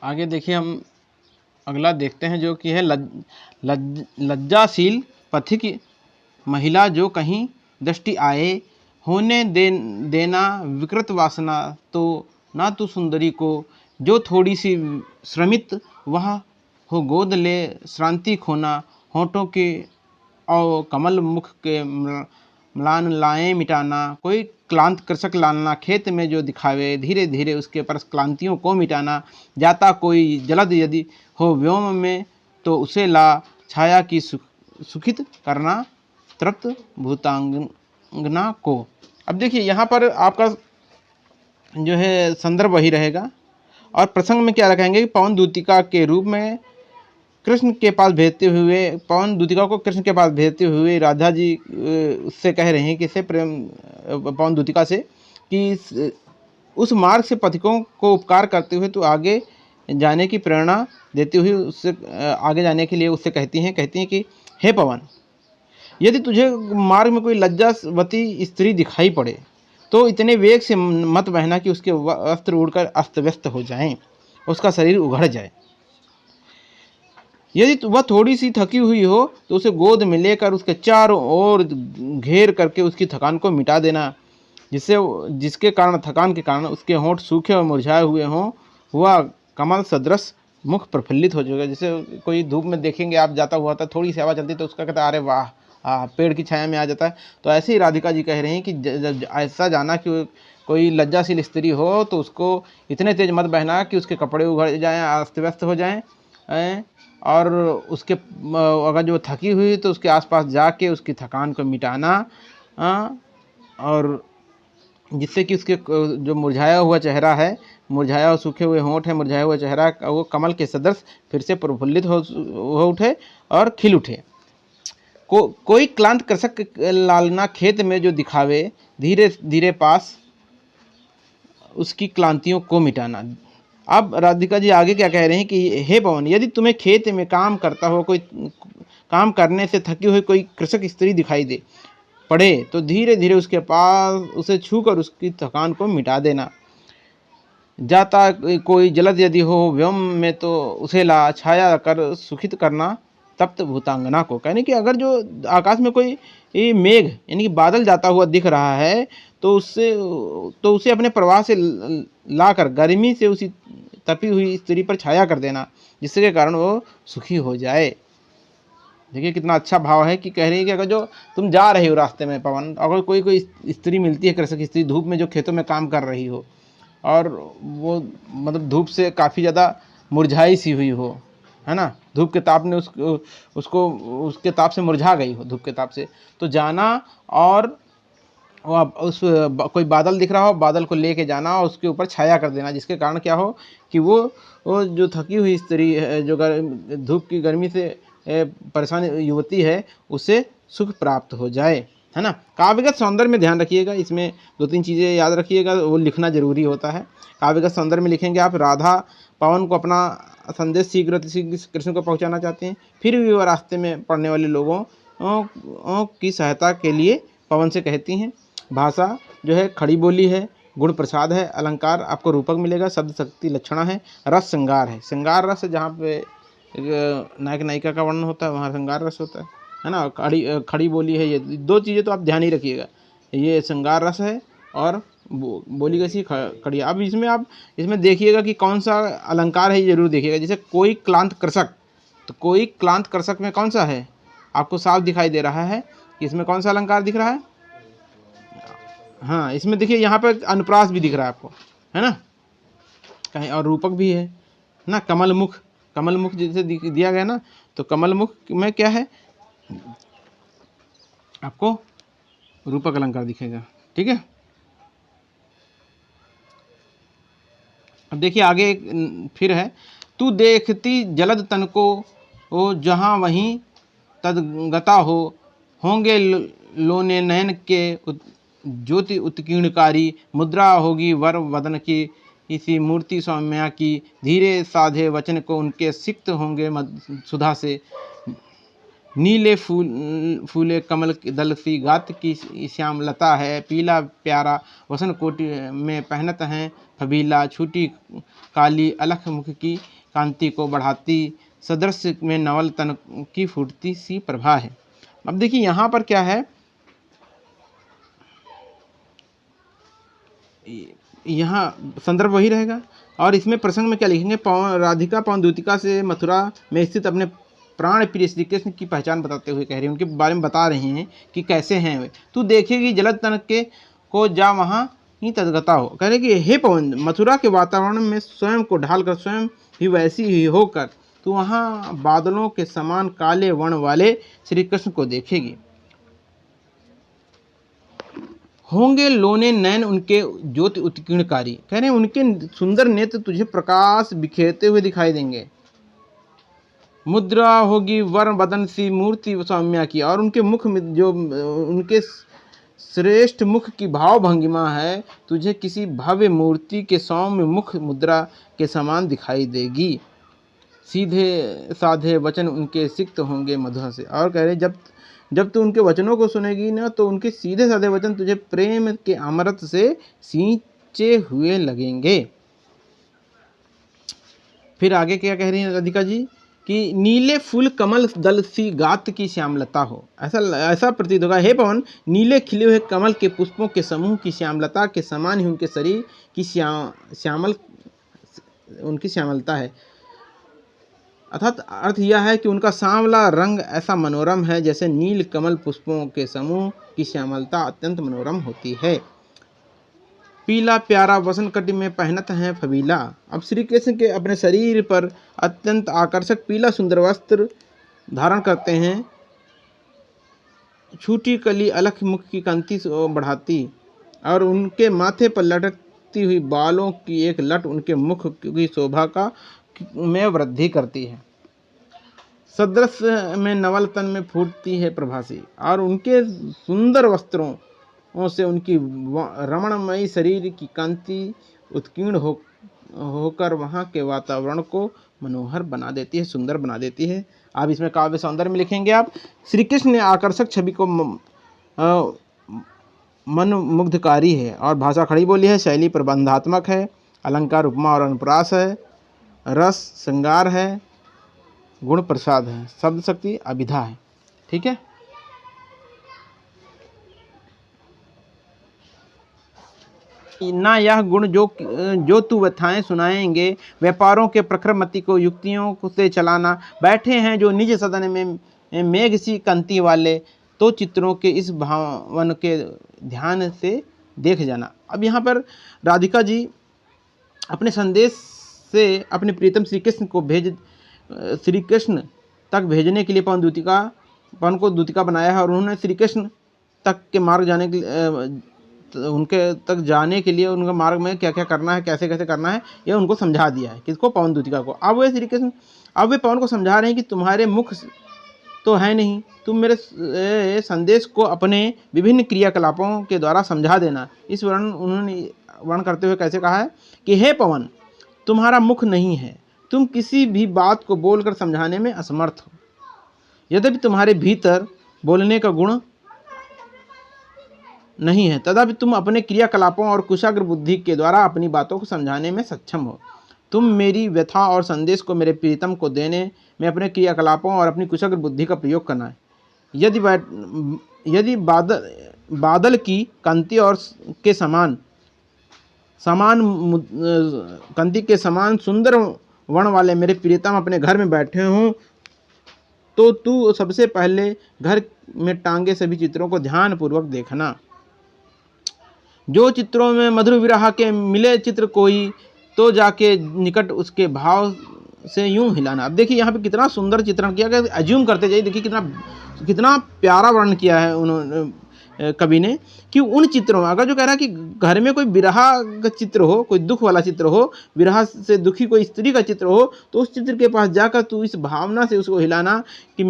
आगे देखिए, हम अगला देखते हैं जो कि है लज्जाशील पथिक महिला जो कहीं दृष्टि आए, होने देना विकृत वासना तो ना तू सुंदरी को, जो थोड़ी सी श्रमित वह हो गोद ले, श्रांति खोना होठों के और कमल मुख के म्लान लाएं मिटाना, कोई क्लांत कृषक लालना खेत में जो दिखावे, धीरे धीरे उसके पर क्लांतियों को मिटाना, जाता कोई जलद यदि हो व्योम में तो उसे ला, छाया की सुखित करना तृप्त भूतांगना को। अब देखिए यहाँ पर आपका जो है संदर्भ वही रहेगा, और प्रसंग में क्या रखेंगे कि पवन दूतिका के रूप में कृष्ण के पास भेजते हुए, पवन दूतिका को कृष्ण के पास भेजते हुए राधा जी उससे कह रहे हैं कि से प्रेम, पवन दूतिका से, कि उस मार्ग से पथिकों को उपकार करते हुए तो आगे जाने की प्रेरणा देती हुई उससे आगे जाने के लिए उससे कहती हैं कि हे पवन, यदि तुझे मार्ग में कोई लज्जावती स्त्री दिखाई पड़े तो इतने वेग से मत बहना कि उसके वस्त्र उड़कर अस्त व्यस्त हो जाएं, उसका शरीर उघड़ जाए। यदि वह थोड़ी सी थकी हुई हो तो उसे गोद में लेकर उसके चारों ओर घेर करके उसकी थकान को मिटा देना, जिसके कारण थकान के कारण उसके होंठ सूखे और मुरझाए हुए हों, हुआ कमल सदृश मुख प्रफुल्लित हो जाएगा। जैसे कोई धूप में देखेंगे आप, जाता हुआ था, थोड़ी सी हवा चलती तो उसका कहता है अरे वाह, पेड़ की छाया में आ जाता है। तो ऐसे ही राधिका जी कह रही हैं कि ऐसा जाना कि कोई लज्जाशील स्त्री हो तो उसको इतने तेज मत बहना कि उसके कपड़े उघड़ जाएं, अस्त व्यस्त हो जाएं, और उसके अगर जो थकी हुई तो उसके आसपास जाके उसकी थकान को मिटाना, और जिससे कि उसके जो मुरझाया हुआ चेहरा है, मुरझाया और सूखे हुए होंठ है, मुरझाया हुआ चेहरा वो कमल के सदृश फिर से प्रफुल्लित हो उठे और खिल उठे। कोई क्लांत कृषक लालना खेत में जो दिखावे, धीरे धीरे पास उसकी क्लांतियों को मिटाना। अब राधिका जी आगे क्या कह रहे हैं कि हे पवन, यदि तुम्हें खेत में काम करता हो, कोई काम करने से थकी हुई कोई कृषक स्त्री दिखाई दे पड़े तो धीरे धीरे उसके पास उसे छूकर उसकी थकान को मिटा देना। जाता कोई जलद यदि हो व्योम में तो उसे ला, छाया कर सुखित करना तप्त भूतांगना को। कहने कि अगर जो आकाश में कोई मेघ यानी कि बादल जाता हुआ दिख रहा है तो उसे अपने प्रवाह से लाकर गर्मी से उसी तपी हुई स्त्री पर छाया कर देना, जिससे के कारण वो सुखी हो जाए। देखिए कितना अच्छा भाव है कि कह रही है कि अगर जो तुम जा रहे हो रास्ते में पवन, अगर कोई स्त्री मिलती है, कृषक स्त्री धूप में जो खेतों में काम कर रही हो और वो मतलब धूप से काफ़ी ज़्यादा मुरझाई सी हुई हो, है ना, धूप के ताप ने उसको उसके ताप से मुरझा गई हो, धूप के ताप से, तो जाना और उस कोई बादल दिख रहा हो, बादल को लेके जाना और उसके ऊपर छाया कर देना, जिसके कारण क्या हो कि वो जो थकी हुई स्त्री है, जो धूप की गर्मी से परेशान युवती है, उसे सुख प्राप्त हो जाए, है ना। काव्यगत सौंदर्य में ध्यान रखिएगा, इसमें दो तीन चीज़ें याद रखिएगा, वो लिखना जरूरी होता है। काव्यगत सौंदर्य में लिखेंगे आप, राधा पवन को अपना संदेश शीघ्र कृष्ण को पहुंचाना चाहते हैं, फिर भी वो रास्ते में पड़ने वाले लोगों की सहायता के लिए पवन से कहती हैं। भाषा जो है खड़ी बोली है, गुण प्रसाद है, अलंकार आपको रूपक मिलेगा, शब्द शक्ति लक्षणा है, रस श्रृंगार है। श्रृंगार रस जहाँ पे नायक नायिका का वर्णन होता है वहाँ श्रृंगार रस होता है ना। खड़ी बोली है, ये दो चीज़ें तो आप ध्यान ही रखिएगा, ये श्रृंगार रस है और बोली कैसी खड़ी। अब इसमें देखिएगा कि कौन सा अलंकार है, ये जरूर देखिएगा। जैसे कोई क्लांत कृषक, तो कोई क्लांत कृषक में कौन सा है, आपको साफ दिखाई दे रहा है कि इसमें कौन सा अलंकार दिख रहा है। हाँ, इसमें देखिए यहाँ पर अनुप्रास भी दिख रहा है आपको, है ना, कहीं और रूपक भी है ना। कमल मुख जैसे दिया गया ना, तो कमल मुख में क्या है, आपको रूपक अलंकार दिखेगा, ठीक है। अब देखिए आगे फिर है, तू देखती जलद तन को ओ जहाँ वहीं तदगता होंगे लोने नयन के ज्योति उत्कीर्णकारी, मुद्रा होगी वर वदन की इसी मूर्ति सौम्या की, धीरे साधे वचन को उनके सिक्त होंगे सुधा से, नीले फूले कमल के दल सी गात की श्यामलता है, पीला प्यारा वसन कोटि में पहनत हैं फबीला, छूटी काली अलख मुख की कांति को बढ़ाती, सदृश में नवल तन की फूटती सी प्रभा है। अब देखिए यहाँ पर क्या है, यहाँ संदर्भ वही रहेगा और इसमें प्रसंग में क्या लिखेंगे, राधिका पवन द्यूतिका से मथुरा में स्थित अपने प्राण प्रिय श्री कृष्ण की पहचान बताते हुए कह रही हैं, उनके बारे में बता रहे हैं कि कैसे हैं वे। तू देखेगी जलद तनक के को जा वहाँ ही तदगता हो। कह रहे कि हे पवन, मथुरा के वातावरण में स्वयं को ढालकर स्वयं भी वैसी ही होकर तू वहाँ बादलों के समान काले वर्ण वाले श्री कृष्ण को देखेगी। होंगे लोने नैन उनके ज्योति उत्कीर्णकारी। कह रहे हैं उनके सुंदर नेत्र तुझे प्रकाश बिखेरते हुए दिखाई देंगे। मुद्रा होगी वर्ण बदन सी मूर्ति सौम्या की, और उनके मुख में जो उनके श्रेष्ठ मुख की भाव भंगिमा है तुझे किसी भव्य मूर्ति के सौम्य मुख मुद्रा के समान दिखाई देगी। सीधे साधे वचन उनके सिक्त होंगे मधुर से। और कह रहे जब तू उनके वचनों को सुनेगी ना तो उनके सीधे साधे वचन तुझे प्रेम के अमृत से सींचे हुए लगेंगे। फिर आगे क्या कह रही हैं राधिका जी कि नीले फूल कमल दल सी गात की श्यामलता हो। ऐसा प्रतीत होगा हे पवन, नीले खिले हुए कमल के पुष्पों के समूह की श्यामलता के समान ही उनके शरीर की उनकी श्यामलता है। अर्थात अर्थ यह है कि उनका सांवला रंग ऐसा मनोरम है जैसे नील कमल पुष्पों के समूह की श्यामलता अत्यंत मनोरम होती है। पीला प्यारा वसन कटि में पहनत हैं फबीला। अब श्री कृष्ण के अपने शरीर पर अत्यंत आकर्षक पीला सुंदर वस्त्र धारण करते हैं। छूटी कली अलख मुख की कांति बढ़ाती और उनके माथे पर लटकती हुई बालों की एक लट उनके मुख की शोभा का में वृद्धि करती है। सदृश में नवल तन में फूटती है प्रभासी, और उनके सुंदर वस्त्रों से उनकी रमणमयी शरीर की कांति उत्कीर्ण होकर वहाँ के वातावरण को मनोहर बना देती है, सुंदर बना देती है। आप इसमें काव्य सौंदर्य में लिखेंगे आप, श्री कृष्ण ने आकर्षक छवि को मन मुग्धकारी है और भाषा खड़ी बोली है, शैली प्रबंधात्मक है, अलंकार उपमा और अनुप्रास है, रस श्रृंगार है, गुण प्रसाद है, शब्द शक्ति अभिधा है। ठीक है। ना यह गुण जो तू व्यथाएं सुनाएंगे, व्यापारों के प्रखर मति को युक्तियों से चलाना, बैठे हैं जो निज सदन में मेघ सी कांति वाले, तो चित्रों के इस भावन के ध्यान से देख जाना। अब यहाँ पर राधिका जी अपने संदेश से अपने प्रीतम श्री कृष्ण को श्री कृष्ण तक भेजने के लिए पवन को दूतिका बनाया है, और उन्होंने श्री कृष्ण तक के मार्ग जाने के उनके तक जाने के लिए उनके मार्ग में क्या क्या करना है, कैसे कैसे करना है, ये उनको समझा दिया है। किसको? पवन दूतिका को। अब वे श्री कृष्ण वे पवन को समझा रहे हैं कि तुम्हारे मुख तो है नहीं, तुम मेरे संदेश को अपने विभिन्न क्रियाकलापों के द्वारा समझा देना। इस उन्होंने वर्ण करते हुए कैसे कहा है कि हे पवन, तुम्हारा मुख नहीं है, तुम किसी भी बात को बोलकर समझाने में असमर्थ हो। यद्यपि तुम्हारे भीतर बोलने का गुण नहीं है, तथापि तुम अपने क्रियाकलापों और कुशाग्र बुद्धि के द्वारा अपनी बातों को समझाने में सक्षम हो। तुम मेरी व्यथा और संदेश को मेरे प्रीतम को देने में अपने क्रियाकलापों और अपनी कुशाग्र बुद्धि का प्रयोग करना है। यदि बादल की कांति और के समान कांति के समान सुंदर वर्ण वाले मेरे प्रीतम अपने घर में बैठे हों, तो तू सबसे पहले घर में टांगे सभी चित्रों को ध्यान पूर्वक देखना। जो चित्रों में मधुर विरह के मिले चित्र कोई, तो जाके निकट उसके भाव से यूं हिलाना। अब देखिए यहाँ पे कितना सुंदर चित्रण किया गया, अज्यूम करते जाइए। देखिए कितना प्यारा वर्णन किया है उन्होंने कवि ने, कि उन चित्रों में अगर जो कह रहा है कि घर में कोई विरह का चित्र हो, कोई दुख वाला चित्र हो, विरह से दुखी कोई स्त्री का चित्र हो, तो उस चित्र के पास जाकर तू इस भावना से उसको हिलाना कि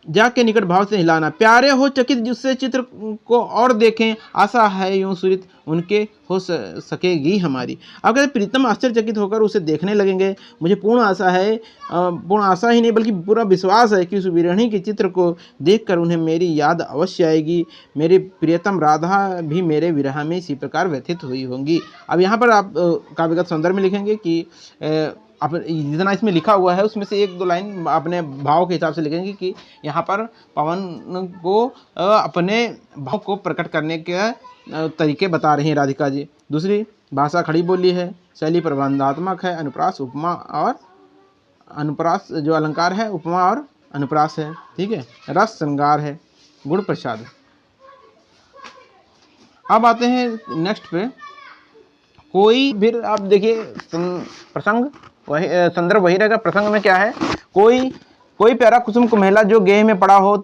जाके निकट भाव से हिलाना, प्यारे हो चकित जिससे चित्र को और देखें, आशा है यूं सुरित उनके हो सकेगी हमारी। अब कहते प्रीतम आश्चर्यचकित होकर उसे देखने लगेंगे। मुझे पूर्ण आशा है, पूर्ण आशा ही नहीं बल्कि पूरा विश्वास है कि उस विरहिणी के चित्र को देखकर उन्हें मेरी याद अवश्य आएगी। मेरी प्रियतम राधा भी मेरे विरह में इसी प्रकार व्यथित हुई होंगी। अब यहाँ पर आप काव्यगत सौंदर्य में लिखेंगे कि आप जितना इसमें लिखा हुआ है उसमें से एक दो लाइन अपने भाव के हिसाब से लिखेंगे कि यहाँ पर पवन को अपने भाव को प्रकट करने के तरीके बता रही हैं राधिका जी। दूसरी, भाषा खड़ी बोली है, शैली प्रबंधात्मक है, अनुप्रास उपमा और अनुप्रास जो अलंकार है उपमा और अनुप्रास है, ठीक है, रस श्रृंगार है, गुण प्रसाद। अब आते हैं नेक्स्ट पे, कोई फिर आप देखिए प्रसंग वही, संदर्भ वही रहेगा। प्रसंग में क्या है, कोई प्यारा कुसुम कुम्हेला जो गेह में पड़ा हो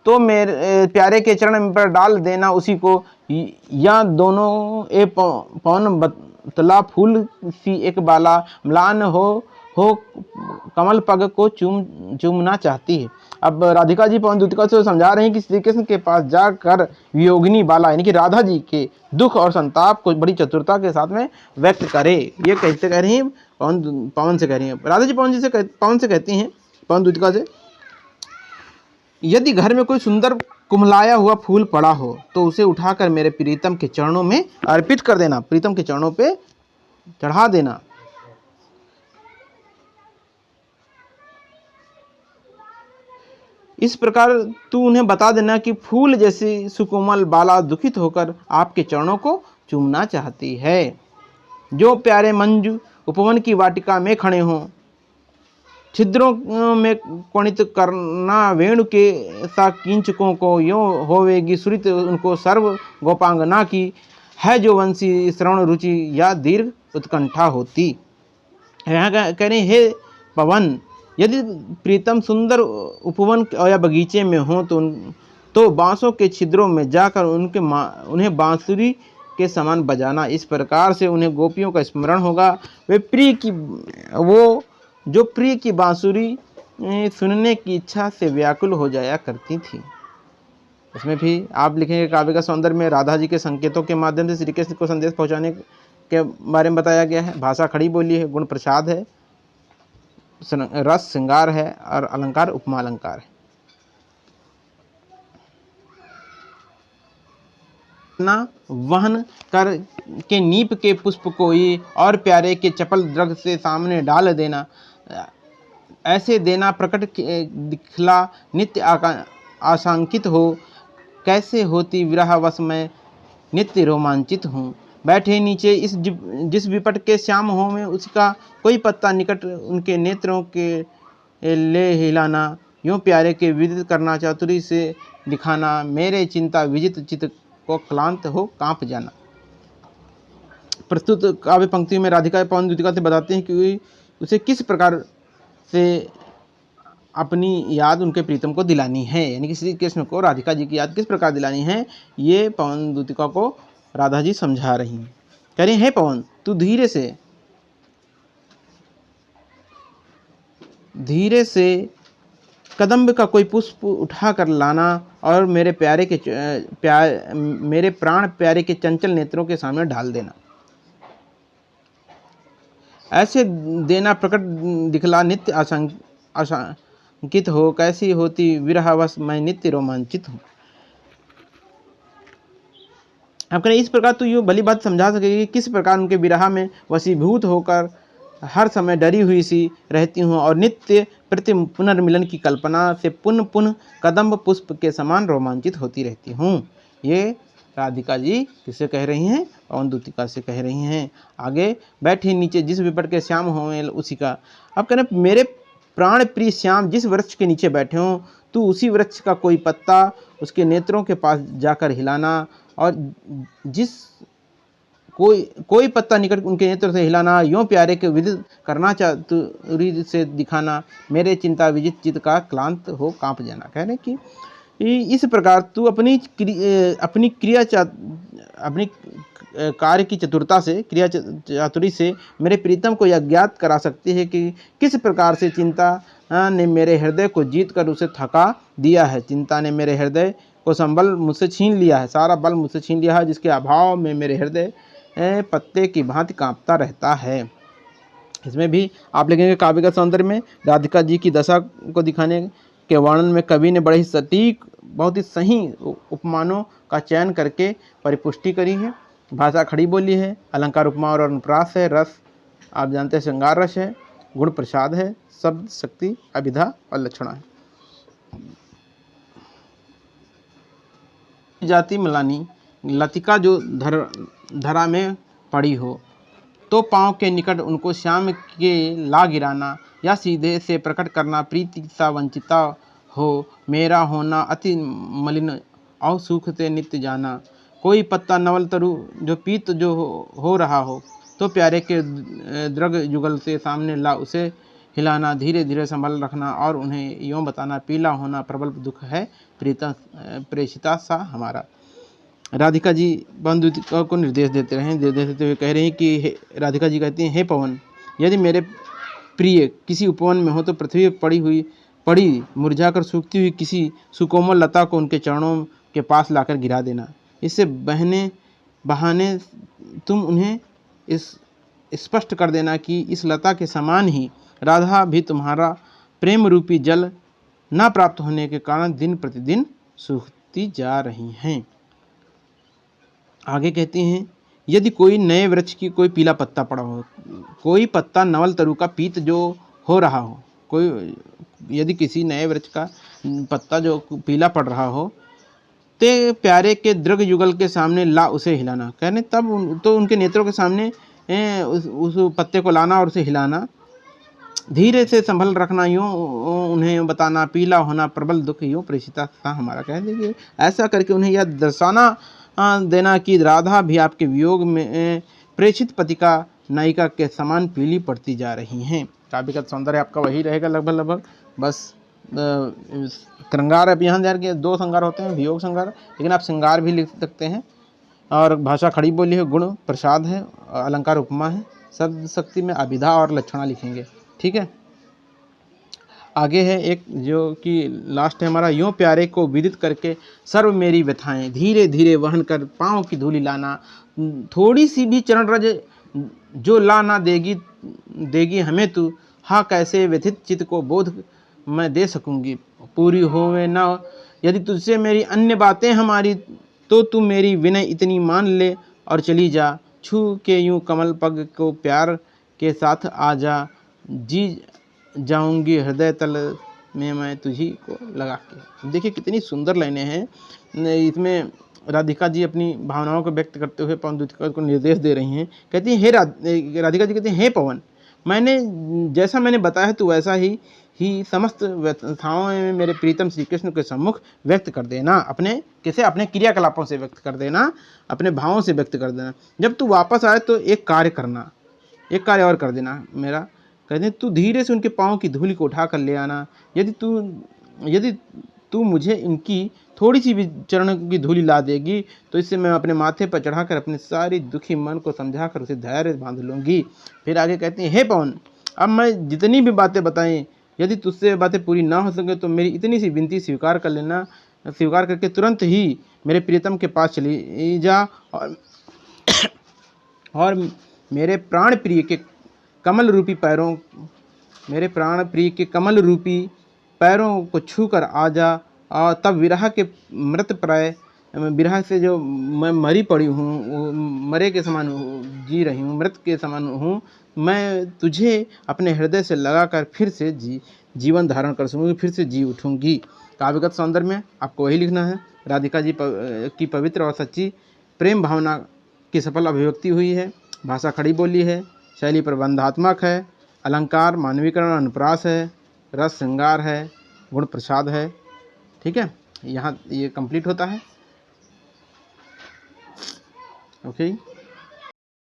तो मेरे प्यारे के चरण पर डाल देना उसी को, या दोनों ए पवन बतला फूल सी एक बाला, म्लान हो कमल पग को चूमना चाहती है। अब राधिका जी पवन दूतिका से समझा रही हैं कि श्री कृष्ण के पास जाकर वियोगिनी बाला यानी कि राधा जी के दुख और संताप को बड़ी चतुरता के साथ में व्यक्त करे। ये कैसे कह रही हैं, पवन से कह रही हैं। राधा जी पवन से कहती हैं, पवन दूतिका से, यदि घर में कोई सुंदर कुम्हलाया हुआ फूल पड़ा हो तो उसे उठाकर मेरे प्रीतम के चरणों में अर्पित कर देना, प्रीतम के चरणों पे चढ़ा देना। इस प्रकार तू उन्हें बता देना कि फूल जैसी सुकोमल बाला दुखित होकर आपके चरणों को चूमना चाहती है। जो प्यारे मंजू उपवन की वाटिका में खड़े हों, छिद्रों में कोणित करना वेणु के सा किंचकों को यों होवेगी सुरित उनको सर्व गोपांगना की, है जो वंशी श्रवण रुचि या दीर्घ उत्कंठा होती। यहाँ कह रहे हे पवन, यदि प्रीतम सुंदर उपवन या बगीचे में हो तो बांसों के छिद्रों में जाकर उन्हें बांसुरी के समान बजाना। इस प्रकार से उन्हें गोपियों का स्मरण होगा। वो जो प्रिय की बांसुरी सुनने की इच्छा से व्याकुल हो जाया करती थी। इसमें भी आप लिखेंगे काव्य का सौंदर्य में राधा जी के संकेतों के माध्यम से श्री कृष्ण को संदेश पहुंचाने के बारे में बताया गया है। भाषा खड़ी बोली है, गुण प्रसाद है, रस श्रृंगार है और अलंकार उपमा अलंकार है। ना वहन कर के नीप के पुष्प कोई और प्यारे के चपल द्रग से सामने डाल देना, ऐसे देना प्रकट दिखला नित्य आशंकित हो, कैसे होती विरह वश में नित्य रोमांचित हूँ। बैठे नीचे जिस विपट के श्याम हो में उसका कोई पत्ता निकट उनके नेत्रों के ले हिलाना, यूं प्यारे के विदित करना चातुरी से दिखाना, मेरे चिंता विजित चित को क्लांत हो कांप जाना। प्रस्तुत काव्य पंक्ति में राधिका पवन दूतिका से बताते हैं कि उसे किस प्रकार से अपनी याद उनके प्रीतम को दिलानी है, यानी कि श्री कृष्ण को राधिका जी की याद किस प्रकार दिलानी है, ये पवन दूतिका को राधा जी समझा रही हैं। कह रही है पवन, तू धीरे से कदम्ब का कोई पुष्प उठा कर लाना और मेरे प्राण प्यारे के चंचल नेत्रों के सामने डाल देना, ऐसे देना प्रकट दिखला नित्य आशंकित हो, कैसी होती विरहवश मैं नित्य रोमांचित हूँ। अब करें इस प्रकार तो यूँ भली बात समझा सकेगी कि किस प्रकार उनके विरह में वशीभूत होकर हर समय डरी हुई सी रहती हूँ और नित्य प्रति पुनर्मिलन की कल्पना से पुनः कदम्ब पुष्प के समान रोमांचित होती रहती हूँ। ये राधिका जी किससे कह रही हैं, पवन दूतिका से कह रही हैं। आगे बैठे नीचे जिस विपट के श्याम हो उसी का। अब कह रहे मेरे प्राण प्रिय श्याम जिस वृक्ष के नीचे बैठे हों तू उसी वृक्ष का कोई पत्ता उसके नेत्रों के पास जाकर हिलाना और जिस कोई पत्ता निकट उनके नेत्र से हिलाना, यों प्यारे के विदित करना चातुरी से दिखाना, मेरे चिंता विजित चित का क्लांत हो कांप जाना। कह रहे कि इस प्रकार तू अपनी कार्य की चतुरता से, क्रिया चातुरी से मेरे प्रीतम को यह ज्ञात करा सकती है कि किस प्रकार से चिंता ने मेरे हृदय को जीत कर उसे थका दिया है। चिंता ने मेरे हृदय को संबल मुझसे छीन लिया है, सारा बल मुझसे छीन लिया है, जिसके अभाव में मेरे हृदय पत्ते की भांति कांपता रहता है। इसमें भी आप लिखेंगे काव्य का सौंदर्य में राधिका जी की दशा को दिखाने के वर्णन में कवि ने बड़े ही सटीक, बहुत ही सही उपमानों का चयन करके परिपुष्टि करी है। भाषा खड़ी बोली है, अलंकार उपमा और अनुप्रास है, रस आप जानते हैं श्रृंगार रस है, गुण प्रसाद है, शब्द शक्ति अभिधा और लक्षणा है। जाति मलानी लतिका जो धरा में पड़ी हो, तो पाँव के निकट उनको श्याम के ला गिराना, या सीधे से प्रकट करना प्रीति सा वंचिता हो, मेरा होना अति मलिन और सुख से नित्य जाना। कोई पत्ता नवल तरु जो पीत जो हो रहा हो, तो प्यारे के द्रग युगल से सामने ला उसे हिलाना, धीरे धीरे संभल रखना और उन्हें यूँ बताना, पीला होना प्रबल दुख है प्रेषिता सा हमारा। राधिका जी बंधु को निर्देश देते हुए कह रहे हैं कि राधिका जी कहती हैं, हे पवन, यदि मेरे प्रिय किसी उपवन में हो तो पृथ्वी पड़ी मुरझाकर सूखती हुई किसी सुकोमल लता को उनके चरणों के पास लाकर गिरा देना। इससे बहाने तुम उन्हें इस स्पष्ट कर देना कि इस लता के समान ही राधा भी तुम्हारा प्रेम रूपी जल न प्राप्त होने के कारण दिन प्रतिदिन सूखती जा रही हैं। आगे कहती हैं, यदि कोई नए वृक्ष की कोई पीला पत्ता पड़ा हो, कोई पत्ता नवल तरु का पीत जो हो रहा हो, कोई यदि किसी नए वृक्ष का पत्ता जो पीला पड़ रहा हो, ते प्यारे के दृग युगल के सामने ला उसे हिलाना। कहने तब तो उनके नेत्रों के सामने उस पत्ते को लाना और उसे हिलाना, धीरे से संभल रखना, यूँ उन्हें बताना, पीला होना प्रबल दुख यूँ प्रेषिता था हमारा। कह देखिए ऐसा करके उन्हें यह दर्शाना देना कि राधा भी आपके वियोग में प्रेषित पति का नायिका के समान पीली पड़ती जा रही हैं। काव्य का सौंदर्य आपका वही रहेगा लगभग। बस श्रृंगार अब यहाँ ध्यान के 2 श्रृंगार होते हैं, वियोग श्रृंगार, लेकिन आप श्रृंगार भी लिख सकते हैं। और भाषा खड़ी बोली है, गुण प्रसाद है, अलंकार उपमा है, शब्द शक्ति में अभिधा और लक्षणा लिखेंगे। ठीक है, आगे है एक जो कि लास्ट है हमारा, यूँ प्यारे को विदित करके सर्व मेरी व्यथाएं धीरे धीरे वहन कर पाँव की धूलि लाना। थोड़ी सी भी चरण रज जो ला ना देगी हमें तू, हाँ कैसे व्यथित चित्त को बोध मैं दे सकूंगी। पूरी होवे ना यदि तुझसे मेरी अन्य बातें हमारी, तो तू मेरी विनय इतनी मान ले और चली जा। छू के यूँ कमल पग को प्यार के साथ आ जा, जी जाऊंगी हृदय तल में मैं तुझी को लगा के। देखिए कितनी सुंदर लाइनें हैं इसमें। राधिका जी अपनी भावनाओं को व्यक्त करते हुए पवन दूत को निर्देश दे रही हैं। कहती हैं, हे राधिका जी कहती हैं, हे पवन, जैसा मैंने बताया है तो वैसा ही समस्त व्यथाओं में मेरे प्रीतम श्री कृष्ण के सम्मुख व्यक्त कर देना। अपने क्रियाकलापों से व्यक्त कर देना, अपने भावों से व्यक्त कर देना। जब तू वापस आए तो एक कार्य और कर देना मेरा। कहते हैं, तू धीरे से उनके पाँव की धूलि को उठा कर ले आना। यदि तू मुझे इनकी थोड़ी सी भी चरण की धूलि ला देगी, तो इससे मैं अपने माथे पर चढ़ाकर अपने सारी दुखी मन को समझाकर उसे धैर्य बांध लूँगी। फिर आगे कहते हैं, हे पवन, अब मैं जितनी भी बातें बताएं, यदि तुझसे बातें पूरी ना हो सके तो मेरी इतनी सी विनती स्वीकार कर लेना। स्वीकार करके तुरंत ही मेरे प्रियतम के पास चली जा और मेरे प्राण प्रिय के कमल रूपी पैरों को छूकर आ जा। और तब विरह के मृत प्राय विरह से जो मैं मरी पड़ी हूँ, मरे के समान जी रही हूँ, मृत के समान हूँ, मैं तुझे अपने हृदय से लगाकर फिर से जीवन धारण कर सकूँगी, फिर से जी उठूँगी। काव्यगत सौंदर्य में आपको वही लिखना है। राधिका जी की पवित्र और सच्ची प्रेम भावना की सफल अभिव्यक्ति हुई है। भाषा खड़ी बोली है, शैली प्रबंधात्मक है, अलंकार मानवीकरण अनुप्रास है, रस श्रृंगार है, गुण प्रसाद है। ठीक है, यहाँ ये कंप्लीट होता है। ओके।